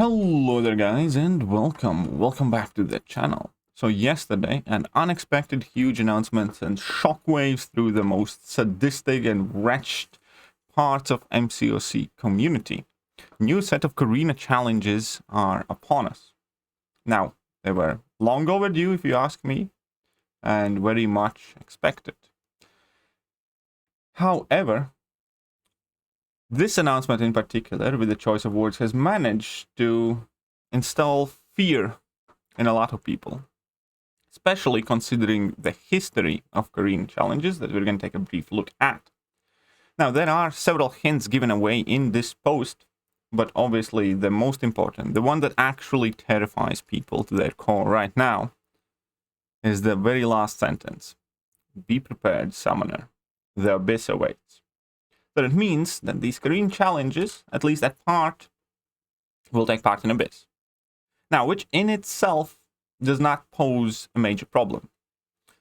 Hello there guys and welcome back to the channel. So yesterday an unexpected huge announcement and shockwaves through the most sadistic and wretched parts of MCOC community. New set of Carina challenges are upon us. Now they were long overdue if you ask me, and very much expected. However, this announcement in particular, with the choice of words, has managed to install fear in a lot of people, especially considering the history of Korean challenges that we're going to take a brief look at. Now, there are several hints given away in this post, but obviously the most important, the one that actually terrifies people to their core right now, is the very last sentence. Be prepared, summoner. The abyss awaits. So it means that these Korean challenges, at least that part, will take part in Abyss. Now, which in itself does not pose a major problem.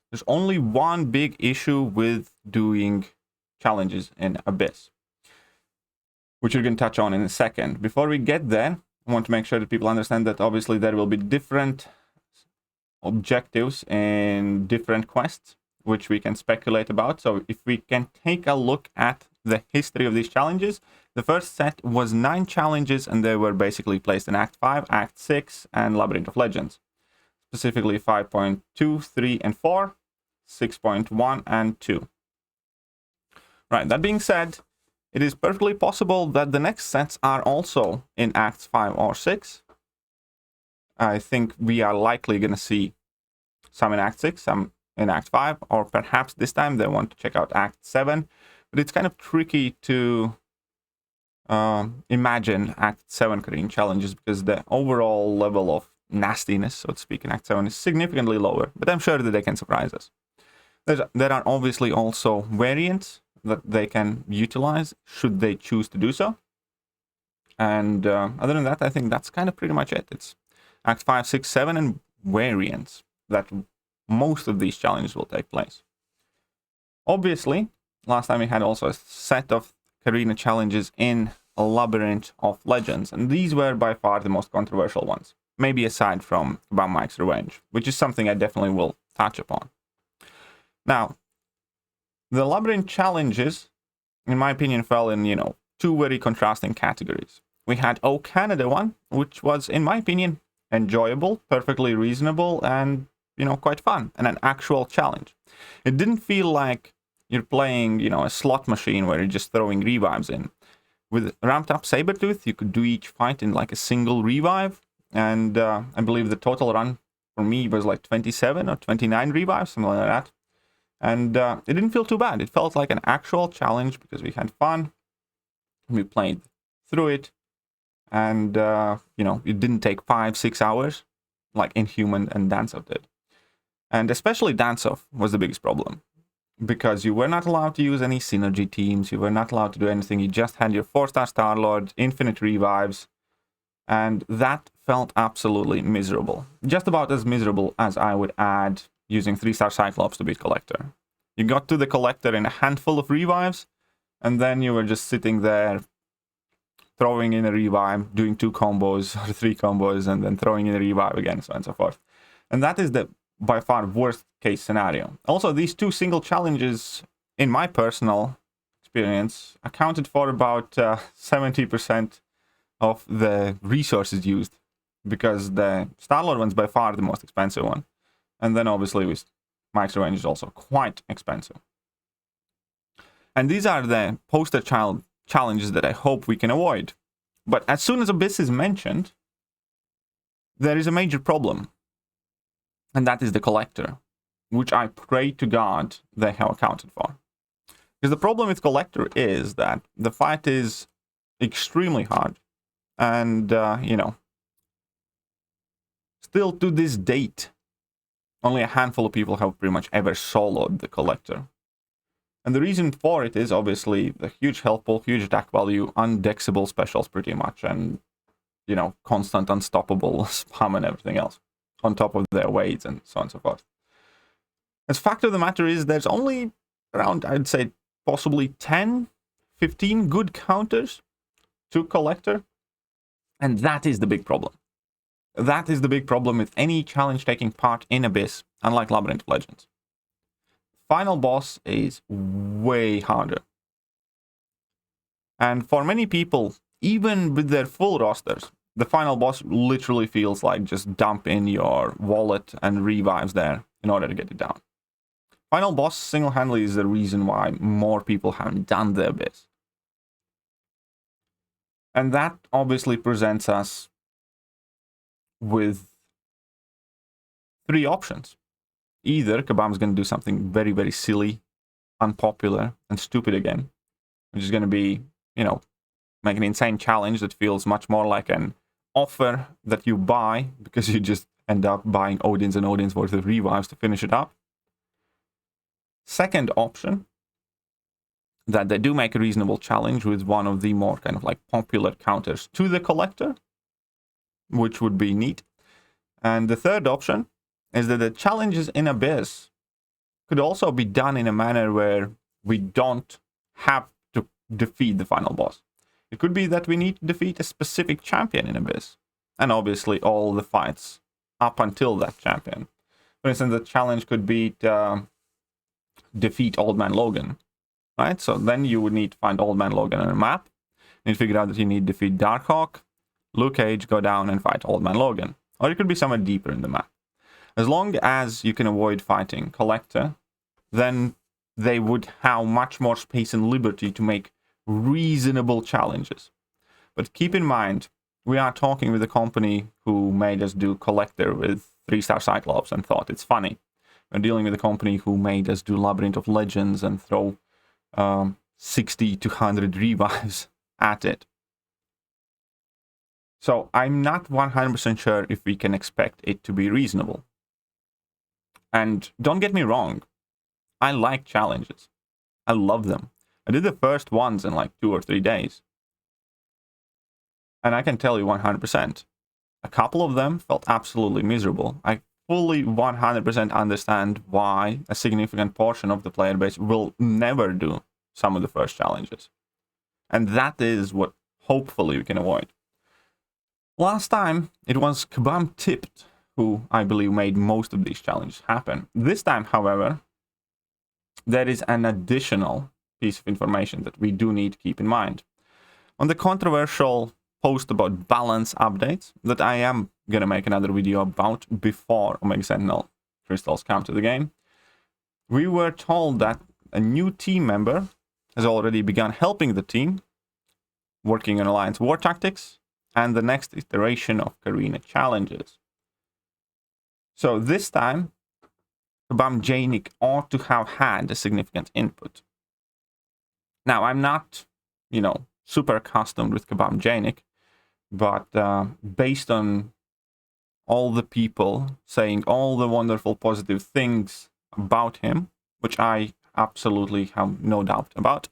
There's only one big issue with doing challenges in Abyss, which we're going to touch on in a second. Before we get there, I want to make sure that people understand that obviously there will be different objectives in different quests, which we can speculate about. So if we can take a look at the history of these challenges, the first set was 9 challenges, and they were basically placed in Act 5, Act 6, and Labyrinth of Legends. Specifically 5.2, 3, and 4, 6.1, and 2. Right, that being said, it is perfectly possible that the next sets are also in Acts 5 or 6. I think we are likely going to see some in Act 6, some in Act 5, or perhaps this time they want to check out Act 7. But it's kind of tricky to imagine Act 7 Korean challenges because the overall level of nastiness, so to speak, in Act 7 is significantly lower. But I'm sure that they can surprise us. There are obviously also variants that they can utilize should they choose to do so. And other than that, I think that's kind of pretty much it. It's Act 5, 6, 7, and variants that most of these challenges will take place. Obviously, last time we had also a set of Carina challenges in a Labyrinth of Legends, and these were by far the most controversial ones, maybe aside from Van Mike's Revenge, which is something I definitely will touch upon. Now, the Labyrinth challenges, in my opinion, fell in, two very contrasting categories. We had O Canada one, which was, in my opinion, enjoyable, perfectly reasonable, and, quite fun, and an actual challenge. It didn't feel like you're playing, a slot machine where you're just throwing revives in. With ramped up Sabertooth, you could do each fight in like a single revive. And I believe the total run for me was like 27 or 29 revives, something like that. And it didn't feel too bad. It felt like an actual challenge because we had fun. We played through it. And, it didn't take 5-6 hours like Inhuman and Dance-Off did. And especially Dance-Off was the biggest problem, because you were not allowed to use any synergy teams, you were not allowed to do anything, you just had your 4-star Star-Lord, infinite revives, and that felt absolutely miserable. Just about as miserable as I would add using 3-star Cyclops to beat Collector. You got to the Collector in a handful of revives, and then you were just sitting there, throwing in a revive, doing 2 combos or 3 combos, and then throwing in a revive again, so on and so forth. And that is the by far worst case scenario. Also, these 2 single challenges, in my personal experience, accounted for about 70% of the resources used, because the Star-Lord one's by far the most expensive one. And then obviously with Mike's Revenge is also quite expensive. And these are the poster child challenges that I hope we can avoid. But as soon as Abyss is mentioned, there is a major problem. And that is the Collector, which I pray to God they have accounted for. Because the problem with Collector is that the fight is extremely hard. And, still to this date, only a handful of people have pretty much ever soloed the Collector. And the reason for it is obviously the huge health pool, huge attack value, undexable specials pretty much, and, constant unstoppable spam and everything else, on top of their weights and so on and so forth. The fact of the matter is there's only around, I'd say, possibly 10, 15 good counters to Collector. And that is the big problem. That is the big problem with any challenge taking part in Abyss, unlike Labyrinth of Legends. Final boss is way harder. And for many people, even with their full rosters, the final boss literally feels like just dump in your wallet and revives there in order to get it down. Final boss single-handedly is the reason why more people haven't done the Abyss. And that obviously presents us with three options. Either Kabam's going to do something very, very silly, unpopular, and stupid again, which is going to be, you know, make an insane challenge that feels much more like an offer that you buy because you just end up buying Odin's and Odin's worth of revives to finish it up. Second option, that they do make a reasonable challenge with one of the more kind of like popular counters to the collector, which would be neat. And the third option is that the challenges in Abyss could also be done in a manner where we don't have to defeat the final boss. It could be that we need to defeat a specific champion in Abyss, and obviously all the fights up until that champion. For instance, the challenge could be to defeat Old Man Logan, right? So then you would need to find Old Man Logan on a map, and figure out that you need to defeat Darkhawk, Luke Cage, go down and fight Old Man Logan. Or it could be somewhere deeper in the map. As long as you can avoid fighting Collector, then they would have much more space and liberty to make reasonable challenges. But keep in mind, we are talking with a company who made us do Collector with 3-star Cyclops and thought it's funny. We're dealing with a company who made us do Labyrinth of Legends and throw 60 to 100 revives at it. So I'm not 100% sure if we can expect it to be reasonable. And don't get me wrong, I like challenges. I love them. I did the first ones in like 2 or 3 days. And I can tell you 100%, a couple of them felt absolutely miserable. I fully 100% understand why a significant portion of the player base will never do some of the first challenges. And that is what hopefully we can avoid. Last time, it was Kabam Tipped who I believe made most of these challenges happen. This time, however, there is an additional piece of information that we do need to keep in mind. On the controversial post about balance updates that I am going to make another video about before Omega Sentinel crystals come to the game, we were told that a new team member has already begun helping the team, working on Alliance war tactics, and the next iteration of Carina challenges. So this time, Kabam Janik ought to have had a significant input. Now, I'm not, super accustomed with Kabam Janik, but based on all the people saying all the wonderful positive things about him, which I absolutely have no doubt about,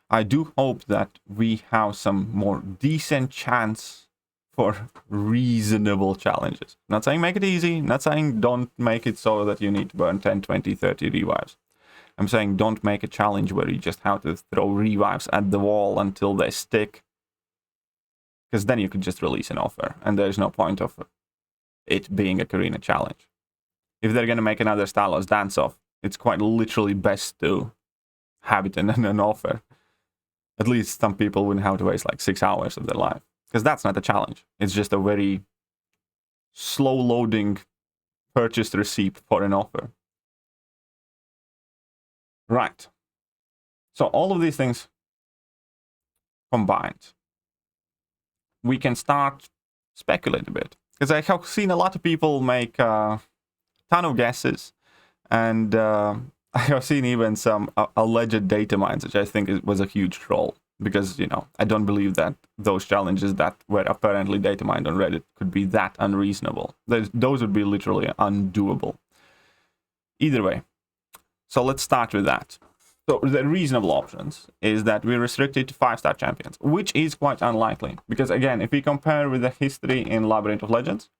I do hope that we have some more decent chance for reasonable challenges. Not saying make it easy, not saying don't make it so that you need to burn 10, 20, 30 revives. I'm saying don't make a challenge where you just have to throw revives at the wall until they stick. Because then you could just release an offer, and there's no point of it being a Carina challenge. If they're going to make another Stalos dance-off, it's quite literally best to have it in an offer. At least some people wouldn't have to waste like 6 hours of their life. Because that's not a challenge. It's just a very slow-loading purchased receipt for an offer. Right. So all of these things combined, we can start speculate a bit. Because I have seen a lot of people make a ton of guesses. And I have seen even some alleged data mines, which I think was a huge troll. Because, I don't believe that those challenges that were apparently data mined on Reddit could be that unreasonable. Those would be literally undoable. Either way. So let's start with that. So the reasonable options is that we're restricted to 5-star champions, which is quite unlikely. Because again, if we compare with the history in Labyrinth of Legends,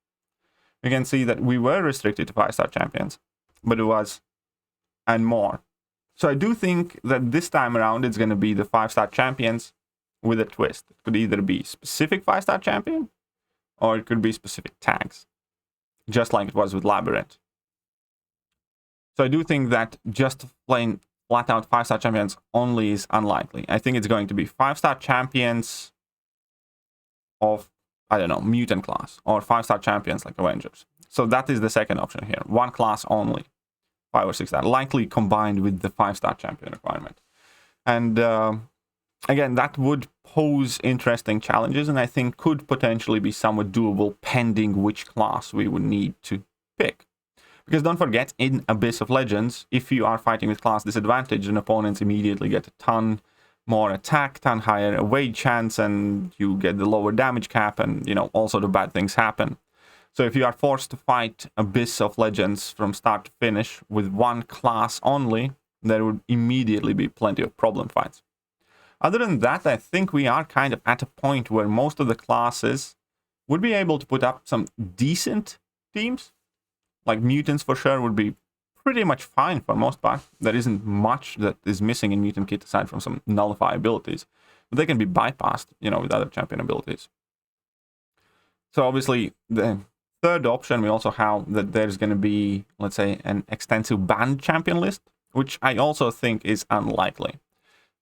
we can see that we were restricted to 5-star champions, but it was and more. So I do think that this time around it's going to be the 5-star champions with a twist. It could either be specific 5-star champion, or it could be specific tags, just like it was with Labyrinth. So I do think that just playing flat out 5-star champions only is unlikely. I think it's going to be 5-star champions of, I don't know, mutant class, or 5-star champions like Avengers. So that is the second option here. One class only, 5 or 6 star, likely combined with the 5-star champion requirement. And again, that would pose interesting challenges, and I think could potentially be somewhat doable pending which class we would need to pick. Because don't forget, in Abyss of Legends, if you are fighting with class disadvantage, then opponents immediately get a ton more attack, ton higher away chance, and you get the lower damage cap, and, you know, all sort of bad things happen. So if you are forced to fight Abyss of Legends from start to finish with one class only, there would immediately be plenty of problem fights. Other than that, I think we are kind of at a point where most of the classes would be able to put up some decent teams. Like mutants for sure would be pretty much fine for most part. There isn't much that is missing in mutant kit aside from some nullify abilities. But they can be bypassed, you know, with other champion abilities. So obviously, the third option, we also have that there's going to be, let's say, an extensive banned champion list, which I also think is unlikely.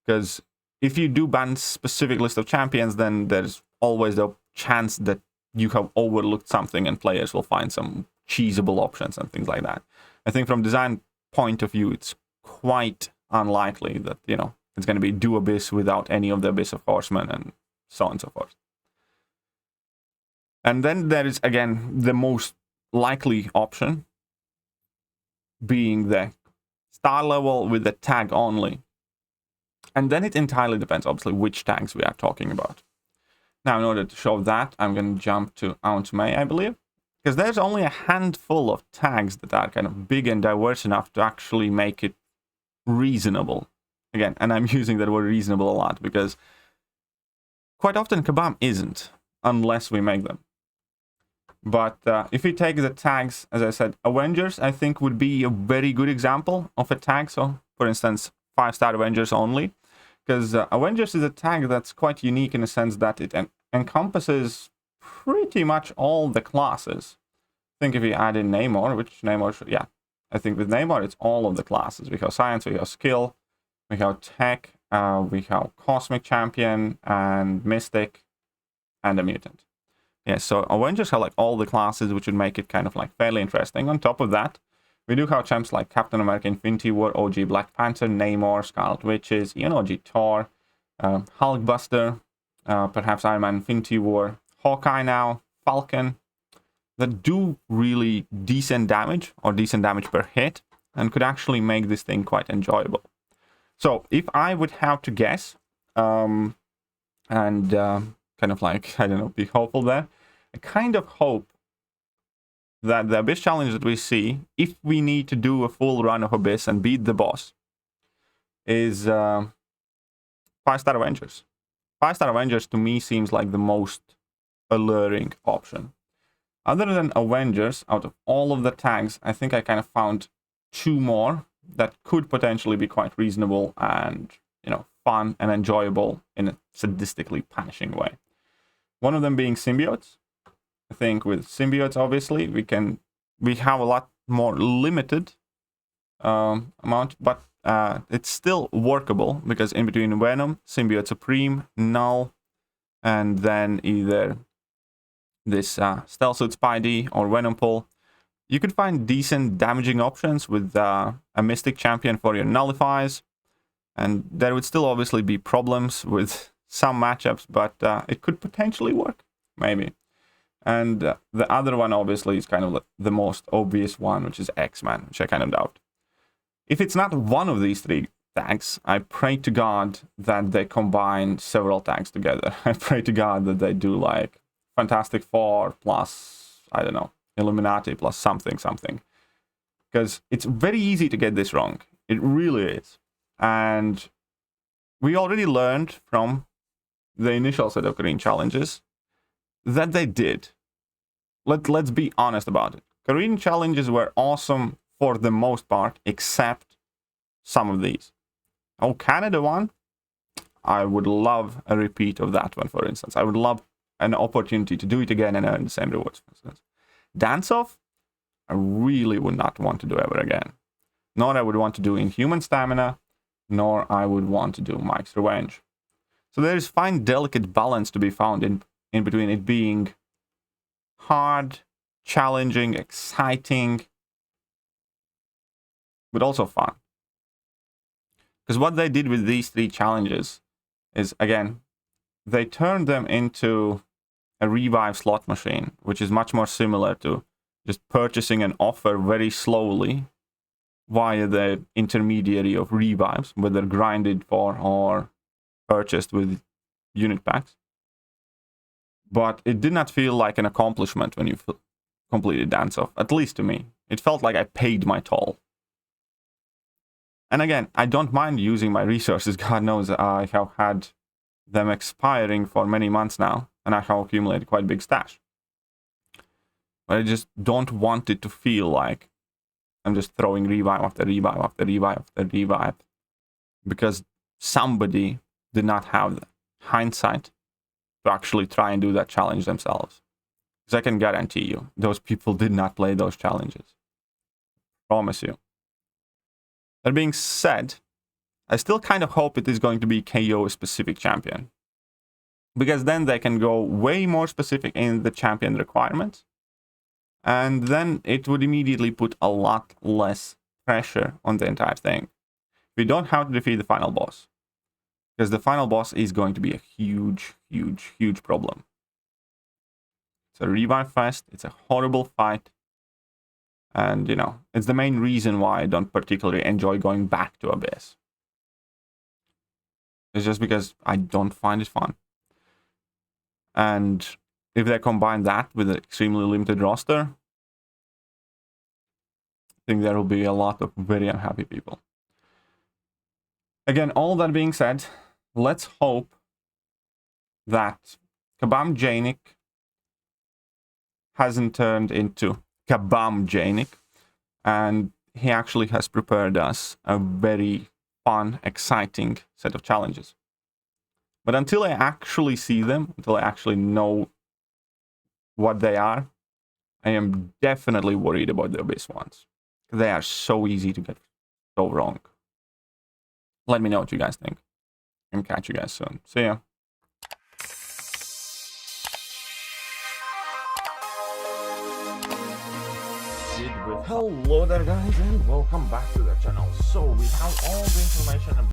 Because if you do ban specific list of champions, then there's always the chance that you have overlooked something and players will find some cheesable options and things like that. I think from design point of view, it's quite unlikely that, you know, it's going to be do Abyss without any of the Abyss of Horsemen and so on and so forth. And then there is, again, the most likely option being the star level with the tag only. And then it entirely depends, obviously, which tags we are talking about. Now, in order to show that, I'm going to jump to Aunt May, I believe. Because there's only a handful of tags that are kind of big and diverse enough to actually make it reasonable. Again, and I'm using that word reasonable a lot because quite often Kabam isn't, unless we make them. But if we take the tags, as I said, Avengers, I think would be a very good example of a tag. So, for instance, 5-star Avengers only. Because Avengers is a tag that's quite unique in the sense that it encompasses pretty much all the classes. I think if we add in Namor, which Namor should, yeah. I think with Namor, it's all of the classes. We have Science, we have Skill, we have Tech, we have Cosmic Champion, and Mystic, and a Mutant. Yeah, so Avengers have like all the classes, which would make it kind of like fairly interesting. On top of that, we do have champs like Captain America, Infinity War, OG Black Panther, Namor, Scarlet Witches, even OG Thor, Hulkbuster, perhaps Iron Man, Infinity War, Hawkeye now, Falcon, that do really decent damage, or decent damage per hit, and could actually make this thing quite enjoyable. So, if I would have to guess, kind of like, I don't know, be hopeful there, I kind of hope that the Abyss challenge that we see, if we need to do a full run of Abyss and beat the boss, is 5-star Avengers. 5-star Avengers to me seems like the most alluring option. Other than Avengers, out of all of the tags, I think I kind of found 2 more that could potentially be quite reasonable and, you know, fun and enjoyable in a sadistically punishing way. One of them being symbiotes. I think with symbiotes, obviously, we have a lot more limited amount, but it's still workable because in between Venom, Symbiote Supreme, Null, and then either this Stealth Suit Spidey or Venom Pull, you could find decent damaging options with a Mystic Champion for your Nullifies, and there would still obviously be problems with some matchups, but it could potentially work, maybe. And the other one, obviously, is kind of the most obvious one, which is X-Man, which I kind of doubt. If it's not one of these 3 tags, I pray to God that they combine several tags together. I pray to God that they do, like, Fantastic Four plus, I don't know, Illuminati plus something. Because it's very easy to get this wrong. It really is. And we already learned from the initial set of Korean challenges that they did. Let's be honest about it. Korean challenges were awesome for the most part, except some of these. Oh, Canada one? I would love a repeat of that one, for instance. I would love an opportunity to do it again and earn the same rewards, for instance. Dance-off, I really would not want to do ever again. Nor I would want to do Inhuman Stamina, nor I would want to do Mike's Revenge. So there is fine, delicate balance to be found in between it being hard, challenging, exciting, but also fun. Because what they did with these 3 challenges is, again, they turned them into a revive slot machine, which is much more similar to just purchasing an offer very slowly via the intermediary of revives, whether grinded for or purchased with unit packs. But it did not feel like an accomplishment when you completed Dance-Off, at least to me. It felt like I paid my toll. And again, I don't mind using my resources. God knows I have had them expiring for many months now, and I have accumulated quite a big stash. But I just don't want it to feel like I'm just throwing revive after revive after revive after revive, because somebody did not have the hindsight to actually try and do that challenge themselves. Because I can guarantee you, those people did not play those challenges. Promise you. That being said, I still kind of hope it is going to be KO specific champion, because then they can go way more specific in the champion requirements, and then it would immediately put a lot less pressure on the entire thing. We don't have to defeat the final boss, because the final boss is going to be a huge, huge, huge problem. It's a revive fest, it's a horrible fight, and, you know, it's the main reason why I don't particularly enjoy going back to Abyss. It's just because I don't find it fun. And if they combine that with an extremely limited roster, I think there will be a lot of very unhappy people. Again, all that being said, let's hope that Kabam Janik hasn't turned into Kabam Janik, and he actually has prepared us a very fun, exciting set of challenges. But until I actually see them, until I actually know what they are, I am definitely worried about the Abyss ones. They are so easy to get so wrong. Let me know what you guys think, and catch you guys soon. See ya. Hello there guys, and welcome back to the channel. So we have all the information